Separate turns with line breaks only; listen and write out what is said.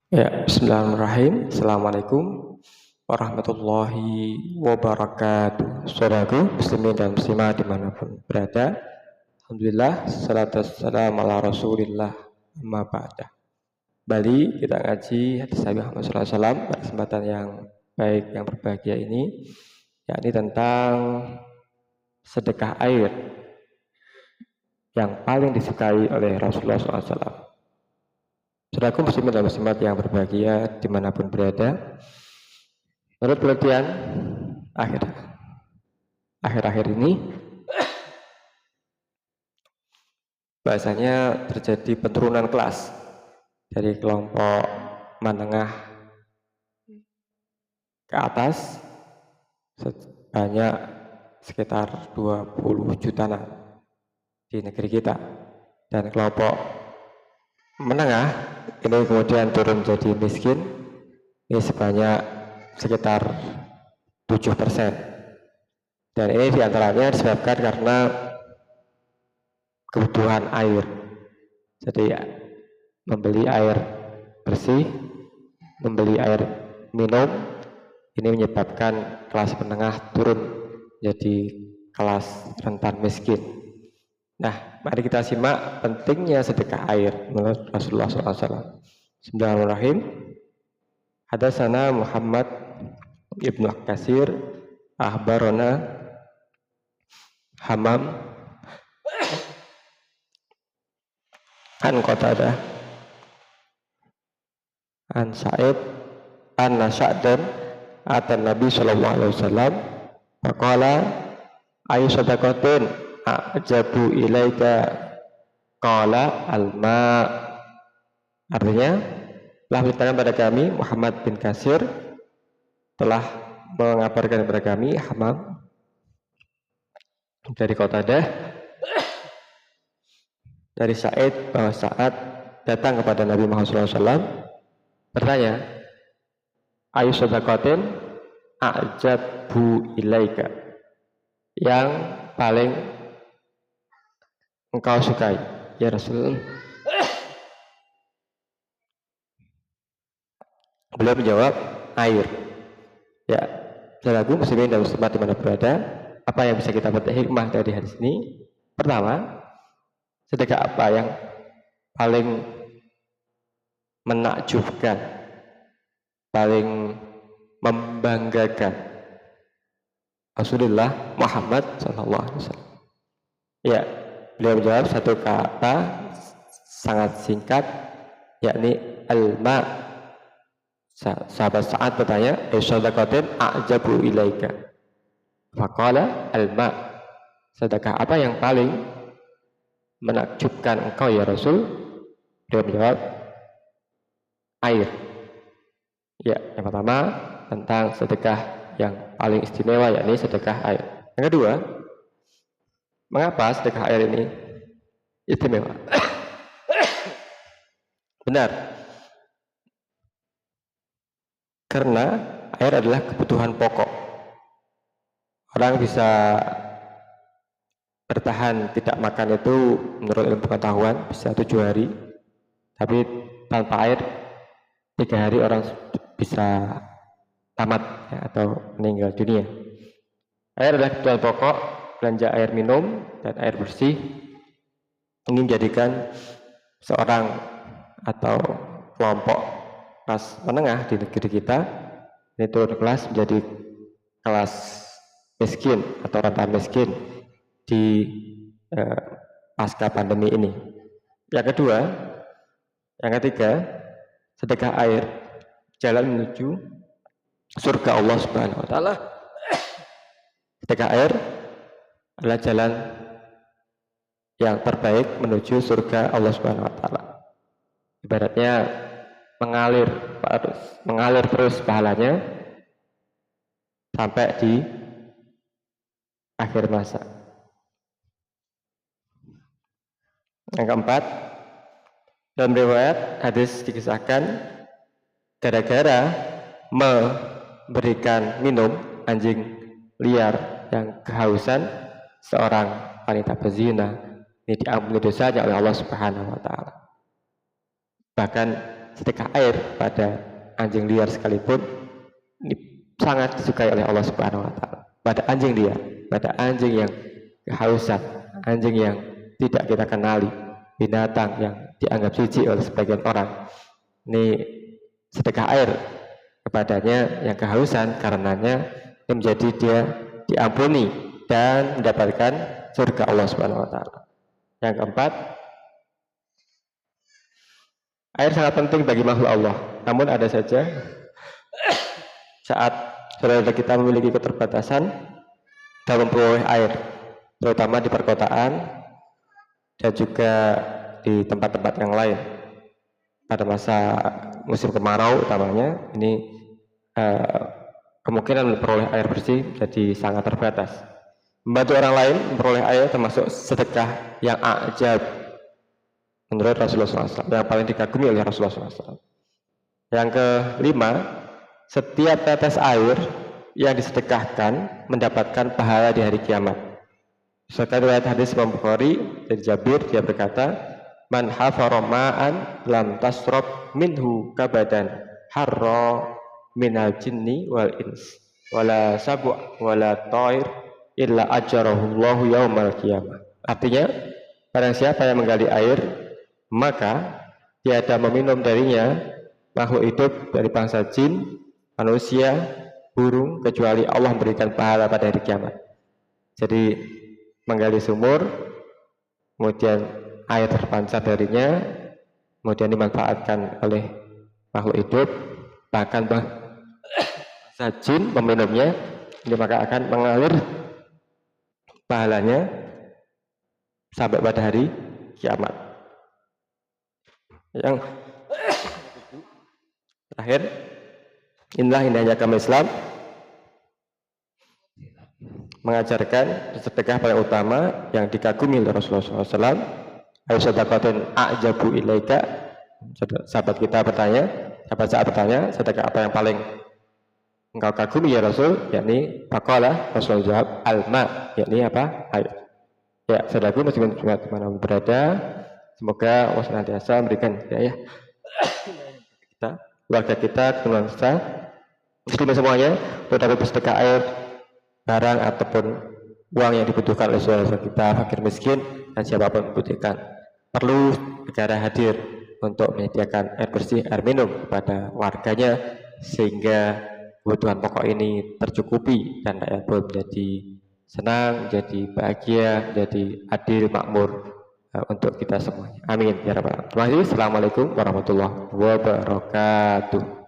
Ya, bismillahirrahmanirrahim. Assalamualaikum warahmatullahi wabarakatuh. Saudaraku, muslimin dan muslimah dimanapun berada. Alhamdulillah, salatu wassalamu ala rasulillah, amma ba'da. Kembali kita ngaji hadis Nabi Muhammad SAW pada kesempatan yang baik, yang berbahagia ini, yakni tentang sedekah air yang paling disukai oleh Rasulullah SAW. Saudaraku muslimin dan muslimat yang berbahagia dimanapun berada, menurut penelitian akhir-akhir ini bahasanya terjadi penurunan kelas dari kelompok menengah ke atas sebanyak sekitar 20 jutaan di negeri kita, dan kelompok menengah ini kemudian turun menjadi miskin ini sebanyak sekitar 7%. Dan ini diantaranya disebabkan karena kebutuhan air. Jadi ya, membeli air bersih, membeli air minum, ini menyebabkan kelas menengah turun jadi kelas rentan miskin. Nah, mari kita simak pentingnya sedekah air menurut Rasulullah SAW. Bismillahirrahmanirrahim. Hadatsana Muhammad ibnu Katsir akhbarana Hamam an Qatadah an Sa'id an Sa'dan atan Nabi sallallahu alaihi wasallam faqala ayu sadaqatin ajabu ilaika qala alma. Artinya, telah beritakan pada kami Muhammad bin Katsir telah mengabarkan kepada kami Hamam dari Qatadah dari Sa'id bahwa saat datang kepada Nabi Muhammad SAW bertanya, ayu sadaqatin ajabu ilaika, yang paling engkau sukai ya Rasul. Beliau menjawab air. Ya, saudaraku muslimin dan muslimat dimana berada, apa yang bisa kita petik hikmah dari hadis ini? Pertama, sedekah apa yang paling menakjubkan, paling membanggakan Rasulullah Muhammad SAW? Ya, beliau menjawab satu kata sangat singkat, yakni alma. Sahabat Sa'ad bertanya, sadaqatin a'jabu ilaika. Faqala alma. Sedekah apa yang paling menakjubkan engkau ya Rasul? Dia menjawab air. Ya, yang pertama tentang sedekah yang paling istimewa, yakni sedekah air. Yang kedua, mengapa sedekah air ini istimewa? Benar, karena air adalah kebutuhan pokok. Orang bisa bertahan tidak makan itu menurut ilmu pengetahuan bisa 7 hari, tapi tanpa air 3 hari orang bisa tamat ya, atau meninggal dunia. Air adalah kebutuhan pokok. Belanja air minum dan air bersih ini menjadikan seorang atau kelompok kelas menengah di negeri kita ini turun kelas menjadi kelas miskin atau rentan miskin di pasca pandemi ini. Yang kedua, yang ketiga, sedekah air jalan menuju surga Allah Subhanahu wa taala. Sedekah air adalah jalan yang terbaik menuju surga Allah Subhanahu wa taala. Ibaratnya mengalir terus pahalanya sampai di akhir masa. Yang keempat, dalam riwayat hadis dikisahkan gara-gara memberikan minum anjing liar yang kehausan seorang wanita berzina, ini diampuni dosanya oleh Allah Subhanahu wa taala. Bahkan sedekah air pada anjing liar sekalipun ini sangat disukai oleh Allah Subhanahu wa taala. Pada anjing liar, pada anjing yang kehausan, anjing yang tidak kita kenali, binatang yang dianggap jijik oleh sebagian orang. Ini sedekah air kepadanya yang kehausan, karenanya ini menjadi dia diampuni dan mendapatkan surga Allah Subhanahu wa taala. Yang keempat, air sangat penting bagi makhluk Allah. Namun ada saja saat saudara kita memiliki keterbatasan dalam memperoleh air, terutama di perkotaan dan juga di tempat-tempat yang lain. Pada masa musim kemarau utamanya, ini kemungkinan memperoleh air bersih jadi sangat terbatas. Membantu orang lain memperoleh air termasuk sedekah yang ajab menurut Rasulullah SAW, yang paling dikagumi oleh Rasulullah SAW. Yang kelima, setiap tetes air yang disedekahkan mendapatkan pahala di hari kiamat. Setelah riwayat hadis Imam Bukhari dari Jabir, dia berkata, man hafara ma'an lam tasrob minhu kabadan harra minal jinni wal ins wala sabu' wala ta'ir illa ajarahullahu yaumal qiyamah. Artinya, barang siapa yang menggali air, maka tiada meminum darinya makhluk hidup dari bangsa jin, manusia, burung, kecuali Allah memberikan pahala pada hari kiamat. Jadi menggali sumur, kemudian air terpancar darinya, kemudian dimanfaatkan oleh makhluk hidup, bahkan bangsa jin meminumnya, ini maka akan mengalir pahalanya sampai pada hari kiamat. Yang terakhir, inilah indahnya agama Islam, mengajarkan sedekah paling utama yang dikagumi oleh Rasulullah SAW. Ayo sedekahun a'jabu ilaika. Sahabat saat bertanya, sedekah apa yang paling engkau kagumi ya Rasul? Yakni faqala, Rasulullah jawab, alma, yakni apa? Air. Ya, saudaraku meskipun dimana berada, semoga Allah senantiasa memberikan hidayah kita, keluarga kita, keturunan kita, muslim semuanya, terutama bersedekah air, barang ataupun uang yang dibutuhkan oleh saudara kita, fakir miskin dan siapapun membutuhkan. Perlu negara hadir untuk menyediakan air bersih, air minum kepada warganya sehingga kebutuhan pokok ini tercukupi dan rakyat pun menjadi senang, menjadi bahagia, menjadi adil, makmur untuk kita semuanya. Amin ya rabbal alamin. Terima kasih. Assalamualaikum warahmatullahi wabarakatuh.